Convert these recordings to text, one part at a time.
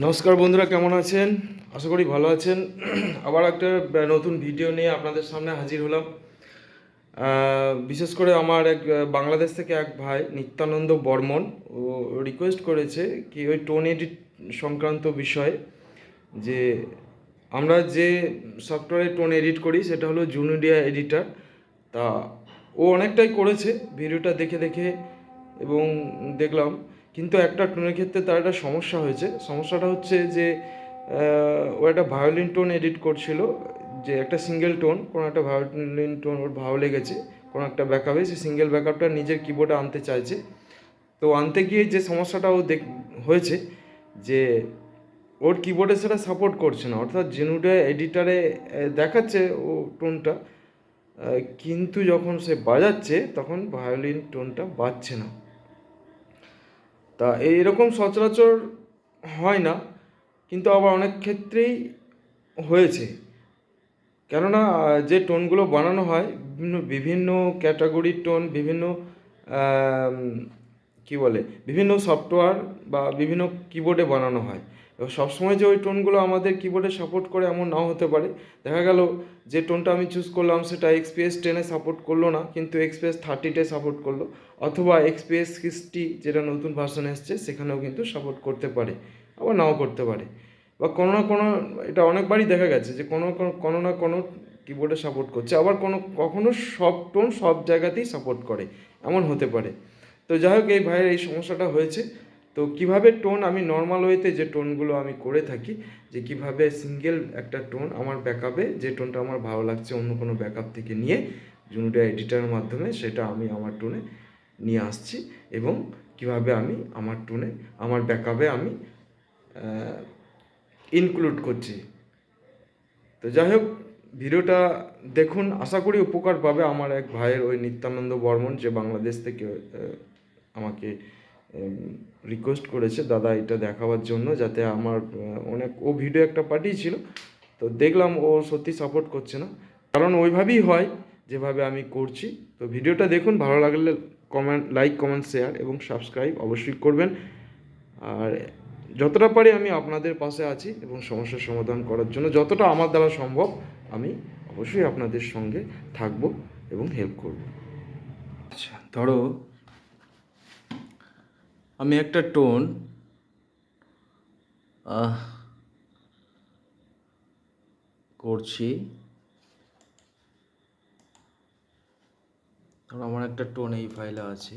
নমস্কার বন্ধুরা, কেমন আছেন? আশা করি ভালো আছেন। আবার একটা নতুন ভিডিও নিয়ে আপনাদের সামনে হাজির হলাম। বিশেষ করে আমার এক বাংলাদেশ থেকে এক ভাই নিত্যানন্দ বর্মন ও রিকোয়েস্ট করেছে কি ওই টোন এডিট সংক্রান্ত বিষয়ে, যে আমরা যে সফটওয়্যারে টোন এডিট করি সেটা হলো জুনিডিয়া এডিটার। তা ও অনেকটাই করেছে ভিডিওটা দেখে দেখে এবং দেখলাম, কিন্তু একটা টোনের ক্ষেত্রে তার একটা সমস্যা হয়েছে। সমস্যাটা হচ্ছে যে ও একটা ভায়োলিন টোন এডিট করছিল, যে একটা সিঙ্গেল টোন, কোনো একটা ভায়োলিন টোন ওর ভালো লেগেছে কোনো একটা ব্যাকআপে, সে সিঙ্গেল ব্যাকআপটা নিজের কিবোর্ডে আনতে চাইছে। তো আনতে গিয়ে যে সমস্যাটা ও হয়েছে যে ওর কিবোর্ডে সেটা সাপোর্ট করছে না, অর্থাৎ জেনুডে এডিটারে দেখাচ্ছে ও টোনটা, কিন্তু যখন সে বাজাচ্ছে তখন ভায়োলিন টোনটা বাজছে না। তা এইরকম সচরাচর হয় না, কিন্তু আবার অনেক ক্ষেত্রেই হয়েছে। কেননা যে টোনগুলো বানানো হয় বিভিন্ন বিভিন্ন ক্যাটাগরির টোন, বিভিন্ন আম, কি বলে, বিভিন্ন সফটওয়্যার বা বিভিন্ন কিবোর্ডে বানানো হয়। এবার সবসময় যে ওই টোনগুলো আমাদের কিবোর্ডে সাপোর্ট করে এমন নাও হতে পারে। দেখা গেল যে টোনটা আমি চুজ করলাম সেটা এক্সপিএস 10-এ সাপোর্ট করলো না, কিন্তু এক্সপিএস 30-তে সাপোর্ট করলো, অথবা এক্সপিএস 60 যেটা নতুন ভার্সন এসছে সেখানেও কিন্তু সাপোর্ট করতে পারে, আবার নাও করতে পারে। বা কোনো না কোনো, এটা অনেকবারই দেখা গেছে যে কোনো না কোনো কিবোর্ডে সাপোর্ট করছে, আবার কখনো সব টোন সব জায়গাতেই সাপোর্ট করে, এমন হতে পারে। তো যাই হোক, এই ভাইয়ের এই সমস্যাটা হয়েছে। তো কিভাবে টোন আমি নর্মাল ওয়েতে যে টোনগুলো আমি করে থাকি, যে কিভাবে সিঙ্গেল একটা টোন আমার ব্যাকআপে, যে টোনটা আমার ভালো লাগছে অন্য কোনো ব্যাকআপ থেকে নিয়ে জুনিডিয়া এডিটারের মাধ্যমে সেটা আমি আমার টোনে নিয়ে আসছি, এবং কিভাবে আমি আমার টোনে আমার ব্যাকআপে আমি ইনক্লুড করছি। তো যাই হোক, ভিডিওটা দেখুন, আশা করি উপকার পাবে আমার এক ভাইয়ের, ওই নিত্যানন্দ বর্মন, যে বাংলাদেশ থেকে আমাকে রিকোয়েস্ট করেছে দাদা এটা দেখাবার জন্য, যাতে আমার অনেক, ও ভিডিও একটা পাঠিয়েছিল, তো দেখলাম ও সত্যি সাপোর্ট করছে না, কারণ ওইভাবেই হয় যেভাবে আমি করছি। তো ভিডিওটা দেখুন, ভালো লাগলে লাইক কমেন্ট শেয়ার এবং সাবস্ক্রাইব অবশ্যই করবেন। আর যতটা পারি আমি আপনাদের পাশে আছি, এবং সমস্যার সমাধান করার জন্য যতটা আমার দ্বারা সম্ভব আমি অবশ্যই আপনাদের সঙ্গে থাকব এবং হেল্প করব। আচ্ছা, ধরো আমি একটা টোন করছি, ধরো আমার একটা টোন এই ফাইলে আছে,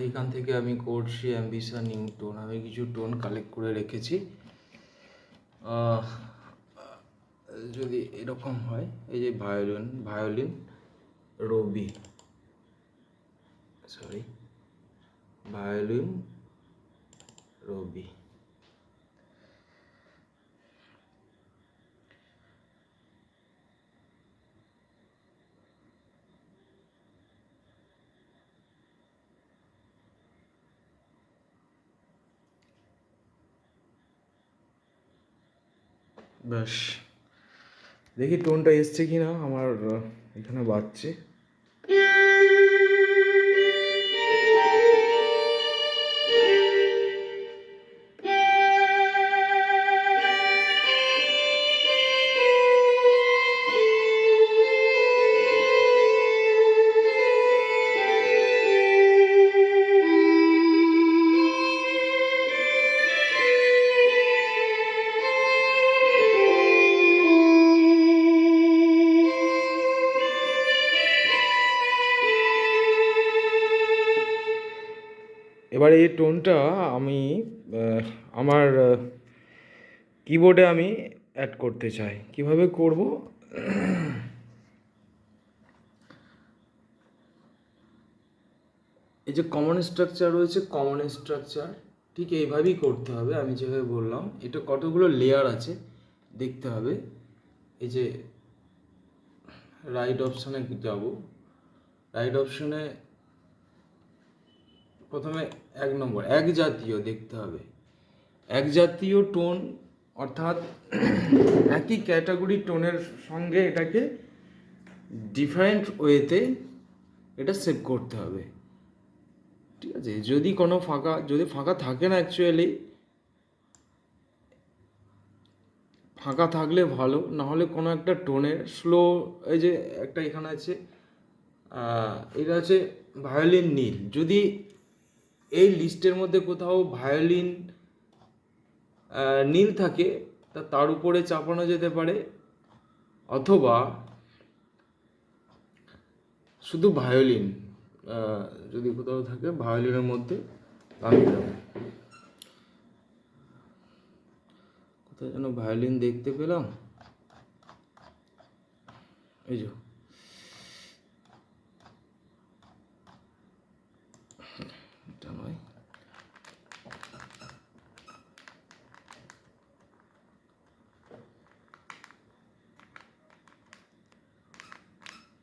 এইখান থেকে আমি করছি অ্যাম্বিশন নিউ টোন, আমি কিছু টোন কালেক্ট করে রেখেছি। যদি এরকম হয়, এই যে ভায়োলিন রবি, ভায়োলিন রবি, ব্যাস, দেখি টোনটা এসছে কি না আমার এখানে বাজছে। এবার এই টোনটা আমি আমার কিবোর্ডে আমি অ্যাড করতে চাই। কিভাবে করব? এই যে কমন স্ট্রাকচার রয়েছে, কমন স্ট্রাকচার ঠিক এইভাবেই করতে হবে, আমি যেভাবে বললাম। এটা কতগুলো লেয়ার আছে দেখতে হবে। এই যে রাইট অপশানে যাব, রাইট অপশানে প্রথমে 1 নম্বর এক জাতীয় দেখতে হবে, এক জাতীয় টোন, অর্থাৎ একই ক্যাটাগরি টোনের সঙ্গে এটাকে ডিফারেন্ট ওয়েতে এটা সেভ করতে হবে। ঠিক আছে, যদি ফাঁকা থাকে না, অ্যাকচুয়ালি ফাঁকা থাকলে ভালো, নাহলে কোনো একটা টোনের স্লো, এই যে একটা এখানে আছে, এটা আছে ভায়োলিন নীল। যদি এই লিস্টের মধ্যে কোথাও ভায়োলিন নীল থাকে তার উপরে চাপানো যেতে পারে, অথবা শুধু ভায়োলিন যদি কোথাও থাকে ভায়োলিনের মধ্যে লাগিয়ে দেবো। কোথায় যেন ভায়োলিন দেখতে পেলাম, এই যে এটা নয়,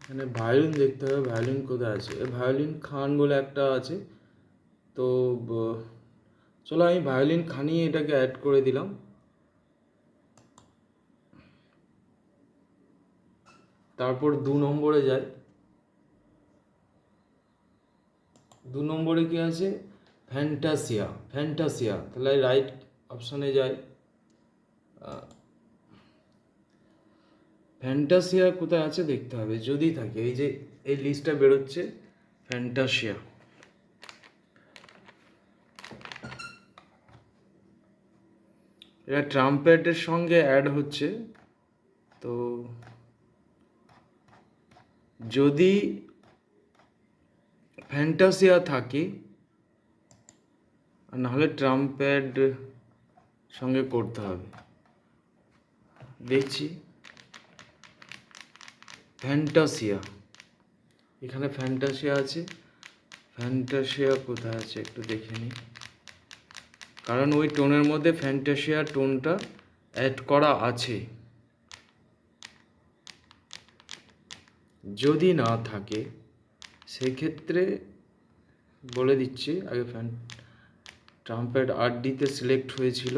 এখানে ভায়োলিন দেখতে হবে। ভায়োলিন কোথায় আছে? ভায়োলিন খান বলে একটা আছে। তো চলো আমি ভায়োলিন খানি এটাকে অ্যাড করে দিলাম। তারপর 2 নম্বরে যাই। 2 নম্বরে কি আছে? ফ্যান্টাসিয়া। তাহলে রাইট অপশানে যাই। ফ্যান্টাসিয়া কোথায় আছে দেখতে হবে, যদি থাকে এই যে এই লিস্টটা বেরোচ্ছে ফ্যান্টাসিয়া। এটা ট্রাম্পেটের সঙ্গে অ্যাড হচ্ছে। তো যদি ফ্যান্টাসিয়া থাকে, আর নাহলে ট্রাম্পেট সঙ্গে করতে হবে। দেখছি ফ্যান্টাসিয়া, এখানে ফ্যান্টাসিয়া আছে। ফ্যান্টাসিয়া কোথায় আছে একটু দেখে নিই, কারণ ওই টোনের মধ্যে ফ্যান্টাসিয়া টোনটা অ্যাড করা আছে। যদি না থাকে সেক্ষেত্রে বলে দিচ্ছি, আগে ট্রাম্পেট 8D-তে সিলেক্ট হয়েছিল।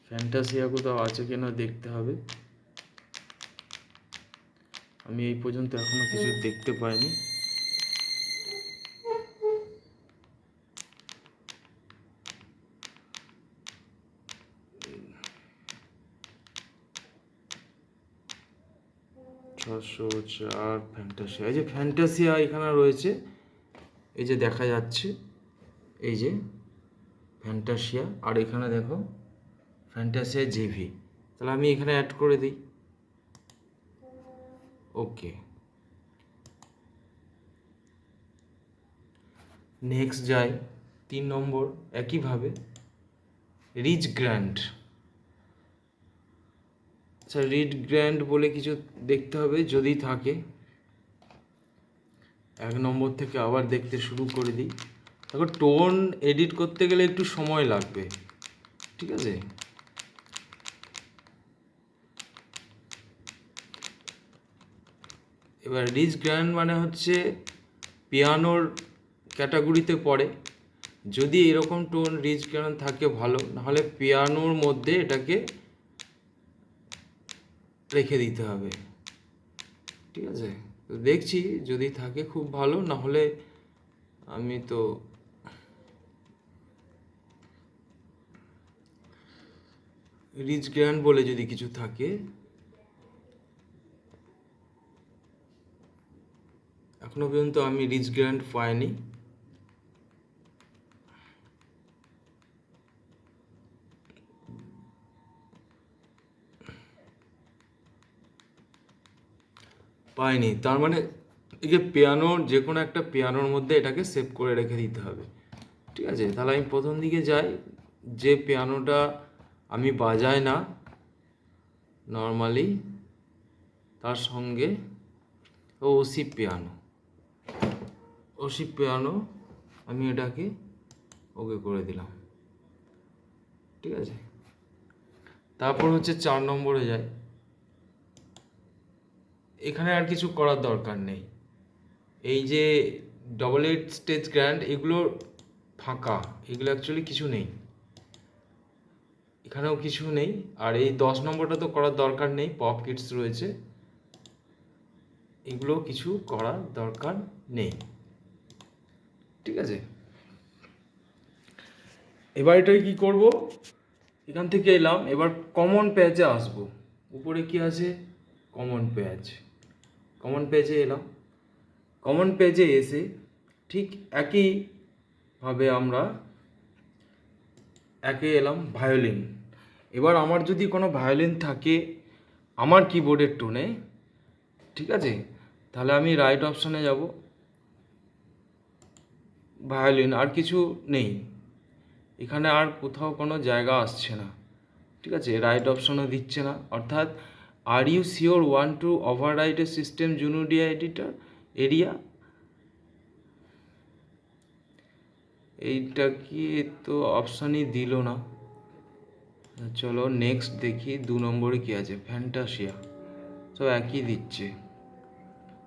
ফ্যান্টাসিয়া কোথাও আছে কিনা দেখতে হবে। আমি এই পর্যন্ত এখনো কিছু দেখতে পাইনি। ফ্যান্টাসিয়া, এই যে ফ্যান্টাসিয়া এখানে রয়েছে, এই যে দেখা যাচ্ছে, এই যে ফ্যান্টাসিয়া, আর এখানে দেখো ফ্যান্টাসিয়া জিভি। তাহলে আমি এখানে অ্যাড করে দিই। ওকে, নেক্সট যাই। 3 নম্বর একইভাবে রিচ গ্র্যান্ড। আচ্ছা, রিচ গ্র্যান্ড বলে কিছু দেখতে হবে, যদি থাকে 1 নম্বর থেকে আবার দেখতে শুরু করে দিই। দেখো টোন এডিট করতে গেলে একটু সময় লাগবে, ঠিক আছে? এবার রিচ গ্র্যান্ড মানে হচ্ছে পিয়ানোর ক্যাটাগরিতে পড়ে। যদি এরকম টোন রিচ গ্র্যান্ড থাকে ভালো, নাহলে পিয়ানোর মধ্যে এটাকে রেখে দিতে হবে, ঠিক আছে? তো দেখছি যদি থাকে খুব ভালো, নাহলে আমি তো রিচ গ্র্যান্ড বলে যদি কিছু থাকে, এখনো পর্যন্ত আমি রিচ গ্র্যান্ড পাইনি। তার মানে এই যে পিয়ানোর যে কোনো একটা পিয়ানোর মধ্যে এটাকে সেভ করে রেখে দিতে হবে, ঠিক আছে? তাহলে আমি প্রথম দিকে যাই, যে পিয়ানোটা আমি বাজাই না নর্মালি, তার সঙ্গে ওসি পিয়ানো আমি এটাকে ওকে করে দিলাম, ঠিক আছে? তারপর হচ্ছে 4 নম্বরে যাই। এখানে আর কিছু করার দরকার নেই। এই যে 8/8 স্টেজ গ্র্যান্ড, এগুলো ফাঁকা, এগুলো অ্যাকচুয়ালি কিছু নেই, এখানেও কিছু নেই। আর এই 10 নম্বরটা তো করার দরকার নেই, পপ কিডস রয়েছে, এগুলো কিছু করার দরকার নেই, ঠিক আছে। এবার এটাই কি করব, এখান থেকে এলাম, এবার কমন পেজে আসবো। উপরে কি আছে, কমন পেজ, কমন পেজে এলাম। কমন পেজে এসে ঠিক একইভাবে আমরা এলাম ভায়োলিন। এবার আমার যদি কোনো ভায়োলিন থাকে আমার কিবোর্ডের টোনে, ঠিক আছে, তাহলে আমি রাইট অপশানে যাব, ভায়োলিন, আর কিছু নেই এখানে, আর কোথাও কোনো জায়গা আসছে না, ঠিক আছে, রাইট অপশনও দিচ্ছে না। অর্থাৎ are you sure want to overwrite a system জুনুডিয়া এডিটর এরিয়া, এইটা কি তো অপশানই দিল না। চলো নেক্সট দেখি, 2 নম্বরে কি আছে, ফ্যান্টাসিয়া, তো একই দিচ্ছে,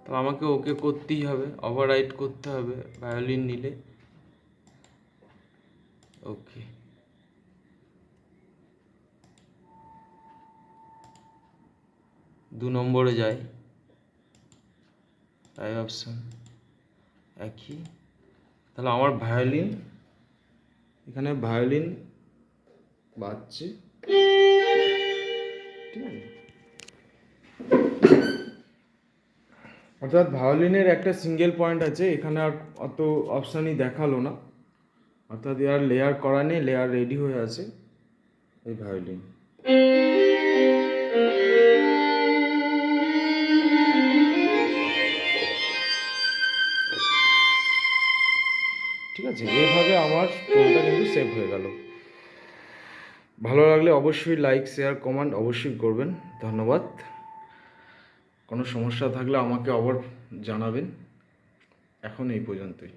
তো আমাকে ওকে করতেই হবে, ওভার রাইট করতে হবে ভায়োলিন নিলে, ওকে। 2 নম্বরে যাই, তাই অপশান একই, তাহলে আমার ভায়োলিন, এখানে ভায়োলিন বাজছে, ঠিক আছে। অর্থাৎ ভায়োলিনের একটা সিঙ্গেল পয়েন্ট আছে, এখানে আর অত অপশানই দেখালো না, অর্থাৎ এর লেয়ার করা নেই, লেয়ার রেডি হয়ে আছে এই ভায়োলিন। ঠিক আছে, এইভাবে আমার টোনটা কিন্তু সেভ হয়ে গেল। ভালো লাগলে অবশ্যই লাইক শেয়ার কমেন্ট অবশ্যই করবেন, ধন্যবাদ। কোনো সমস্যা থাকলে আমাকে আবার জানাবেন, এখন এই পর্যন্তই।